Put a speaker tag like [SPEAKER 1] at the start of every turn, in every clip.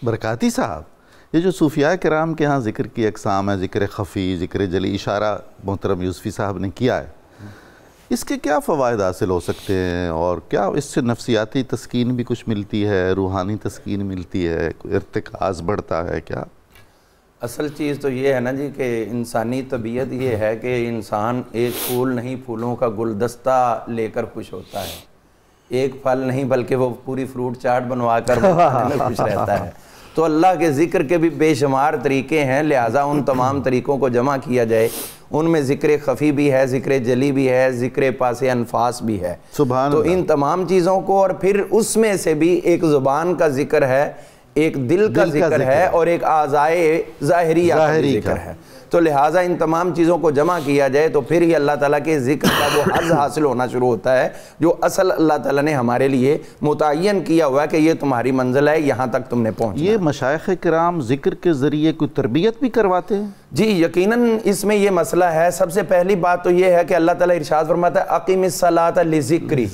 [SPEAKER 1] برکاتی صاحب، یہ جو صوفیاء کرام کے ہاں ذکر کی اقسام ہے، ذکر خفی، ذکر جلی، اشارہ محترم یوسفی صاحب نے کیا ہے، اس کے کیا فوائد حاصل ہو سکتے ہیں، اور کیا اس سے نفسیاتی تسکین بھی کچھ ملتی ہے، روحانی تسکین ملتی ہے، کوئی ارتکاز بڑھتا ہے کیا؟
[SPEAKER 2] اصل چیز تو یہ ہے نا جی کہ انسانی طبیعت یہ ہے کہ انسان ایک پھول نہیں پھولوں کا گلدستہ لے کر خوش ہوتا ہے، ایک پھل نہیں بلکہ وہ پوری فروٹ چاٹ بنوا کر کھانے میں خوش رہتا ہے۔ تو اللہ کے ذکر کے بھی بے شمار طریقے ہیں، لہٰذا ان تمام طریقوں کو جمع کیا جائے۔ ان میں ذکر خفی بھی ہے، ذکر جلی بھی ہے، ذکر پاس انفاس بھی ہے۔
[SPEAKER 1] سبحان
[SPEAKER 2] تو
[SPEAKER 1] اللہ۔
[SPEAKER 2] ان تمام چیزوں کو، اور پھر اس میں سے بھی ایک زبان کا ذکر ہے، ایک دل کا ذکر ہے، اور ایک اعضائے ظاہریہ کا ذکر ہے۔ تو لہٰذا ان تمام چیزوں کو جمع کیا جائے تو پھر ہی اللہ تعالیٰ کے ذکر کا وہ حظ حاصل ہونا شروع ہوتا ہے جو اصل اللہ تعالیٰ نے ہمارے لیے متعین کیا ہوا ہے کہ یہ تمہاری منزل ہے، یہاں تک تم نے پہنچنا۔
[SPEAKER 1] یہ مشائخ کرام ذکر کے ذریعے کوئی تربیت بھی کرواتے ہیں؟
[SPEAKER 2] جی یقیناً اس میں یہ مسئلہ ہے۔ سب سے پہلی بات تو یہ ہے کہ اللہ تعالیٰ ارشاد فرماتا ہے اقیم الصلاۃ لذکری،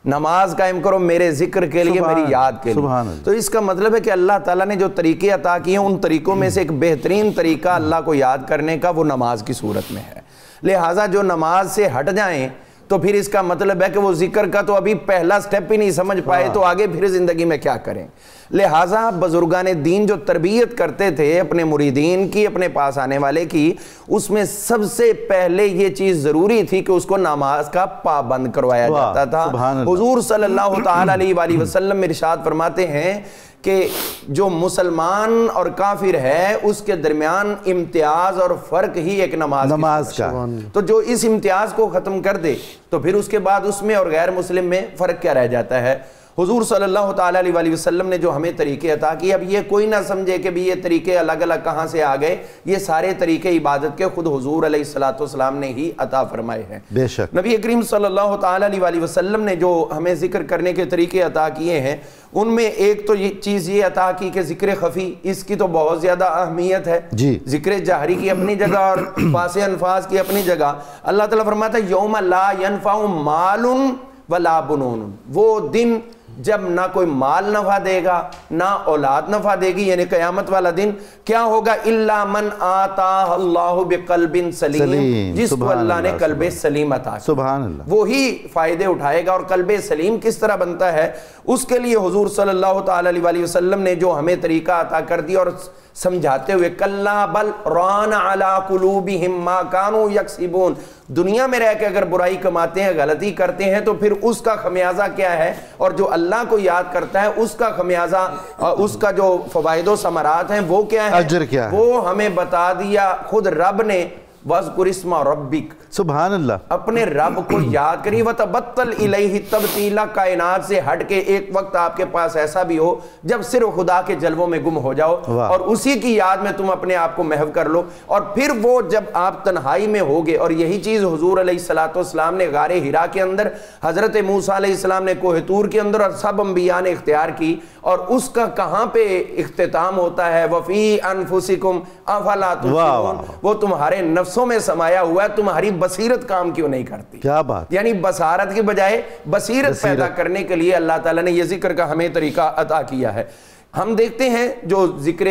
[SPEAKER 2] نماز قائم کرو میرے ذکر کے لیے، میری یاد کے لیے۔ تو اس کا مطلب ہے کہ اللہ تعالیٰ نے جو طریقے عطا کیے ہیں ان طریقوں میں سے ایک بہترین طریقہ اللہ کو یاد کرنے کا وہ نماز کی صورت میں ہے۔ لہٰذا جو نماز سے ہٹ جائیں تو پھر اس کا مطلب ہے کہ وہ ذکر کا تو ابھی پہلا سٹیپ ہی نہیں سمجھ پائے تو آگے پھر زندگی میں کیا کریں۔ لہٰذا بزرگان دین جو تربیت کرتے تھے اپنے مریدین کی، اپنے پاس آنے والے کی، اس میں سب سے پہلے یہ چیز ضروری تھی کہ اس کو نماز کا پابند کروایا جاتا تھا۔ حضور صلی اللہ تعالیٰ علیہ وآلہ وسلم ارشاد فرماتے ہیں کہ جو مسلمان اور کافر ہے اس کے درمیان امتیاز اور فرق ہی ایک نماز کا۔ تو جو اس امتیاز کو ختم کر دے تو پھر اس کے بعد اس میں اور غیر مسلم میں فرق کیا رہ جاتا ہے؟ حضور صلی اللہ تعالیٰ علیہ وآلہ وسلم نے جو ہمیں طریقے عطا کیے، اب یہ کوئی نہ سمجھے کہ بھی یہ طریقے الگ الگ کہاں سے آ گئے، یہ سارے طریقے عبادت کے خود حضور علیہ السلام نے ہی عطا فرمائے ہیں۔
[SPEAKER 1] بے شک
[SPEAKER 2] نبی کریم صلی اللہ تعالیٰ علیہ وآلہ وسلم نے جو ہمیں ذکر کرنے کے طریقے عطا کیے ہیں ان میں ایک تو یہ چیز یہ عطا کی کہ ذکر خفی، اس کی تو بہت زیادہ اہمیت ہے۔ ذکر جہری کی اپنی جگہ اور پاس انفاس کی اپنی جگہ۔ اللہ تعالیٰ فرماتا ہے یوم لا ینفع مال ولا بنون، وہ دن جب نہ کوئی مال نفع دے گا نہ اولاد نفع دے گی، یعنی قیامت والا دن کیا ہوگا؟ الا من آتاہ اللہ بقلب سلیم، جس کو اللہ نے قلب سلیم عطا کیا، سبحان اللہ، وہی فائدے اٹھائے گا۔ اور قلب سلیم کس طرح بنتا ہے اس کے لیے حضور صلی اللہ تعالیٰ علیہ وآلہ وسلم نے جو ہمیں طریقہ عطا کر دیا اور سمجھاتے ہوئے کلا بل ران علی قلوبہم ما کانوا یکسبون، دنیا میں رہ کے اگر برائی کماتے ہیں، غلطی کرتے ہیں تو پھر اس کا خمیازہ کیا ہے، اور جو اللہ کو یاد کرتا ہے اس کا خمیازہ، اس کا جو فوائد و ثمرات ہیں وہ کیا ہے، اجر کیا ہے، وہ ہمیں بتا دیا خود رب نے۔ وَاذْكُرِ اسْمَ رَبِّكَ، سبحان اللہ، اپنے رب کو یاد کریے۔ وَتَبَتَّلْ إِلَيْهِ تَبْتِيلًا، کائنات سے ہٹ کے ایک وقت آپ کے پاس ایسا بھی ہو جب صرف خدا کے جلووں میں گم ہو جاؤ اور اسی کی یاد میں تم اپنے آپ کو محو کر لو۔ اور پھر وہ جب آپ تنہائی میں ہوگے، اور یہی چیز حضور علیہ السلام نے غار حرا کے اندر، حضرت موسیٰ علیہ السلام نے کوہ طور کے اندر، اور سب انبیاء نے اختیار کی، اور اس کا کہاں پہ اختتام ہوتا ہے؟ وَفِي أَنفُسِكُمْ أَفَلَا تُبْصِرُونَ، وہ تمہارے نفسوں میں سمایا ہوا ہے، تمہاری بصیرت کام کیوں نہیں کرتی؟ کیا بات! یعنی بصارت کی بجائے بصیرت پیدا کرنے کے لیے اللہ تعالیٰ نے یہ ذکر کا ہمیں طریقہ عطا کیا ہے۔ ہم دیکھتے ہیں جو ذکر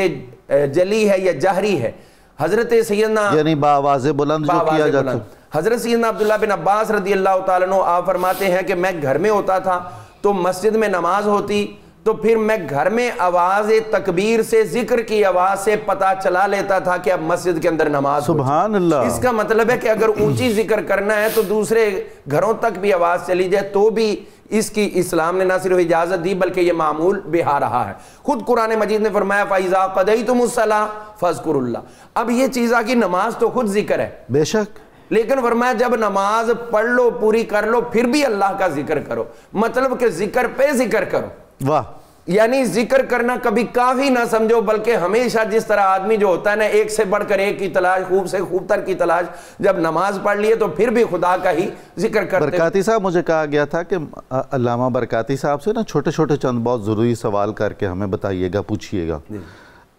[SPEAKER 2] جلی ہے یا جہری ہے، حضرت سیدنا، یعنی بآواز بلند جو کیا جاتا ہے، حضرت سیدنا عبداللہ بن عباس رضی اللہ تعالیٰ عنہ آپ فرماتے ہیں کہ میں گھر میں ہوتا تھا تو مسجد میں نماز ہوتی تو پھر میں گھر میں آواز تکبیر سے، ذکر کی آواز سے پتہ چلا لیتا تھا کہ اب مسجد کے اندر نماز، سبحان اللہ۔ اس کا مطلب ہے کہ اگر اونچی ذکر کرنا ہے تو دوسرے گھروں تک بھی آواز چلی جائے تو بھی اس کی اسلام نے نہ صرف اجازت دی بلکہ یہ معمول بہا رہا ہے۔ خود قرآن مجید نے فرمایا فَإِذَا قَضَيْتُمُ الصَّلَاةَ فَاذْكُرُوا اللَّهَ، اب یہ چیز آ کی نماز تو خود ذکر ہے، بے شک، لیکن فرمایا جب نماز پڑھ لو، پوری کر لو، پھر بھی اللہ کا ذکر کرو، مطلب کہ ذکر پہ ذکر کرو۔ واہ! یعنی ذکر کرنا کبھی کافی نہ سمجھو، بلکہ ہمیشہ جس طرح آدمی جو ہوتا ہے نا، ایک سے بڑھ کر ایک کی تلاش، خوب سے خوب تر کی تلاش، جب نماز پڑھ لیے تو پھر بھی خدا کا ہی ذکر کرتے۔ برکاتی صاحب، مجھے کہا گیا تھا کہ علامہ برکاتی صاحب سے نا چھوٹے چھوٹے چند بہت ضروری سوال کر کے ہمیں بتائیے گا، پوچھئے گا۔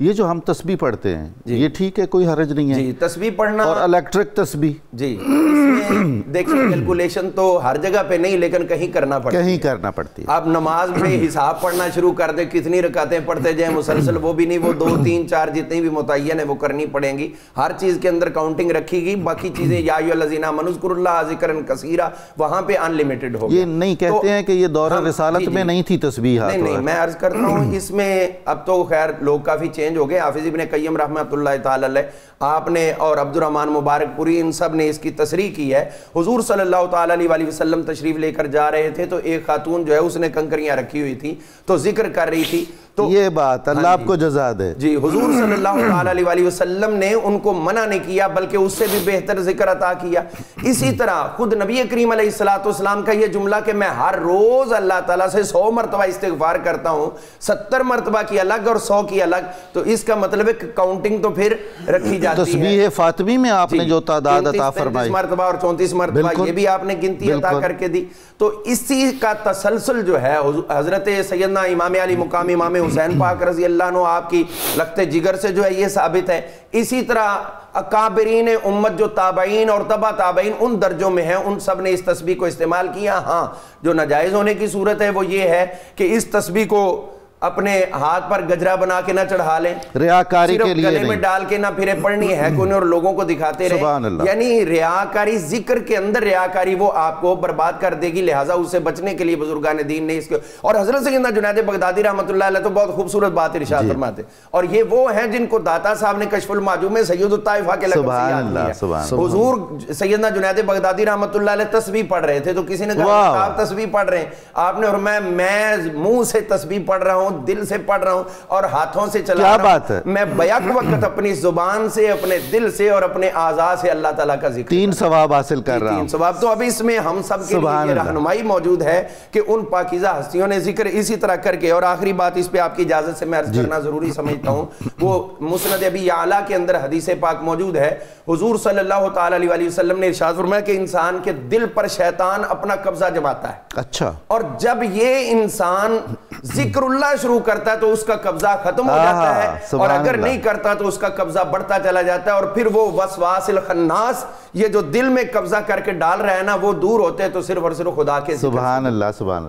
[SPEAKER 1] یہ جو ہم تسبیح پڑھتے ہیں یہ ٹھیک ہے، کوئی حرج نہیں ہے؟
[SPEAKER 2] جی تسبیح پڑھنا
[SPEAKER 1] اور الیکٹرک تسبیح،
[SPEAKER 2] جی اس میں دیکھیں کیلکولیشن تو ہر جگہ پہ نہیں لیکن کہیں کرنا پڑتی ہے،
[SPEAKER 1] کہیں کرنا پڑتی ہے۔
[SPEAKER 2] آپ نماز میں حساب پڑھنا شروع کر دیں، کتنی رکعتیں پڑھتے جائیں مسلسل، وہ بھی نہیں، وہ 2 3 4 جتنی بھی متعین ہے وہ کرنی پڑیں گی، ہر چیز کے اندر کاؤنٹنگ رکھی گی، باقی چیزیں یا ایھا الذین آمنوا اذکروا اللہ ذکرا کثیرا وہاں پہ ان لمیٹڈ ہو گیا۔
[SPEAKER 1] یہ نہیں کہتے ہیں کہ یہ دور رسالت میں نہیں تھی تسبیح؟
[SPEAKER 2] نہیں، میں عرض کرتا ہوں اس میں اب تو خیر لوگ کافی چینج ہو گئے، حافظ ابن قیم رحمۃ اللہ تعالی علیہ آپ نے اور عبد الرحمن مبارک پوری ان سب نے اس کی تصریح کی ہے۔ حضور صلی اللہ تعالی علیہ وسلم تشریف لے کر جا رہے تھے تو ایک خاتون جو ہے اس نے کنکریاں رکھی ہوئی تھی تو ذکر کر رہی تھی، تو
[SPEAKER 1] یہ بات اللہ آپ کو جزا دے
[SPEAKER 2] جی حضور صلی اللہ تعالی علیہ وسلم نے ان کو منع نہیں کیا بلکہ اس سے بھی بہتر ذکر عطا کیا۔ اسی طرح خود نبی کریم علیہ السلام کا یہ جملہ کہ میں ہر روز اللہ تعالیٰ سے 100 مرتبہ استغفار کرتا ہوں، 70 مرتبہ کی الگ اور 100 کی الگ، تو اس کا مطلب ہے کہ کاؤنٹنگ تو پھر رکھی جاتی ہے۔
[SPEAKER 1] تسبیح فاطمی میں آپ نے جو تعداد عطا فرمائی
[SPEAKER 2] 33 مرتبہ اور 34 مرتبہ یہ بھی آپ نے گنتی عطا کر کے دی، تو اسی کا تسلسل جو ہے حضرت سیدنا امام علی مقام امام حسین پاک رضی اللہ عنہ آپ کی لخت جگر سے جو ہے یہ ثابت ہے۔ اسی طرح اکابرین امت جو تابعین اور تبع تابعین ان درجوں میں ہیں ان سب نے اس تسبیح کو استعمال کیا۔ ہاں جو ناجائز ہونے کی صورت ہے وہ یہ ہے کہ اس تسبیح کو اپنے ہاتھ پر گجرا بنا کے نہ چڑھا لیں،
[SPEAKER 1] ریاکاری کے لیے
[SPEAKER 2] گلے میں ڈال کے نہ پھرے، پڑھنی ہے کوئی اور لوگوں کو دکھاتے رہے، یعنی ریاکاری ذکر کے اندر ریاکاری وہ آپ کو برباد کر دے گی، لہٰذا اس سے بچنے کے لیے بزرگان دین نے اس کے، اور حضرت سیدنا جنید بغدادی رحمۃ اللہ علیہ تو بہت خوبصورت بات ارشاد فرماتے، اور یہ وہ ہیں جن کو داتا صاحب نے کشف المعجوب میں سید الطائفہ کے لقب سے یاد کیا۔ حضور سیدنا جنید بغدادی رحمۃ اللہ علیہ تسبیح پڑھ رہے تھے تو کسی نے کہا آپ تسبیح پڑھ رہے ہیں، آپ نے فرمایا میں منہ سے تسبیح پڑھ رہا ہوں، دل سے پڑھ رہا ہوں اور ہاتھوں سے چلا رہا ہوں، میں بیک وقت اپنی زبان سے، اپنے دل سے اور اپنے اعضاء سے اللہ تعالیٰ کا ذکر
[SPEAKER 1] 3 ثواب حاصل کر رہا ہوں۔
[SPEAKER 2] 3 ثواب تو ابھی اس میں ہم سب کے لیے یہ رہنمائی موجود ہے کہ ان پاکیزہ ہستیوں نے ذکر اسی طرح کر کے، اور آخری بات اس پہ آپ کی اجازت سے میں عرض کرنا ضروری سمجھتا ہوں، وہ مسند ابی یعلا کے اندر حدیث پاک موجود ہے، حضور صلی اللہ تعالی علیہ وسلم نے ارشاد فرمایا کہ انسان کے دل پر شیطان اپنا قبضہ جماتا ہے،
[SPEAKER 1] اچھا، اور
[SPEAKER 2] جب یہ انسان ذکر اللہ شروع کرتا ہے تو اس کا قبضہ ختم ہو جاتا ہے، اور اگر نہیں کرتا تو اس کا قبضہ بڑھتا چلا جاتا ہے، اور پھر وہ وسواس الخناس یہ جو دل میں قبضہ کر کے ڈال رہا ہے نا وہ دور ہوتے ہیں تو صرف اور صرف خدا کے ذکر۔
[SPEAKER 1] سبحان اللہ، سبحان اللہ۔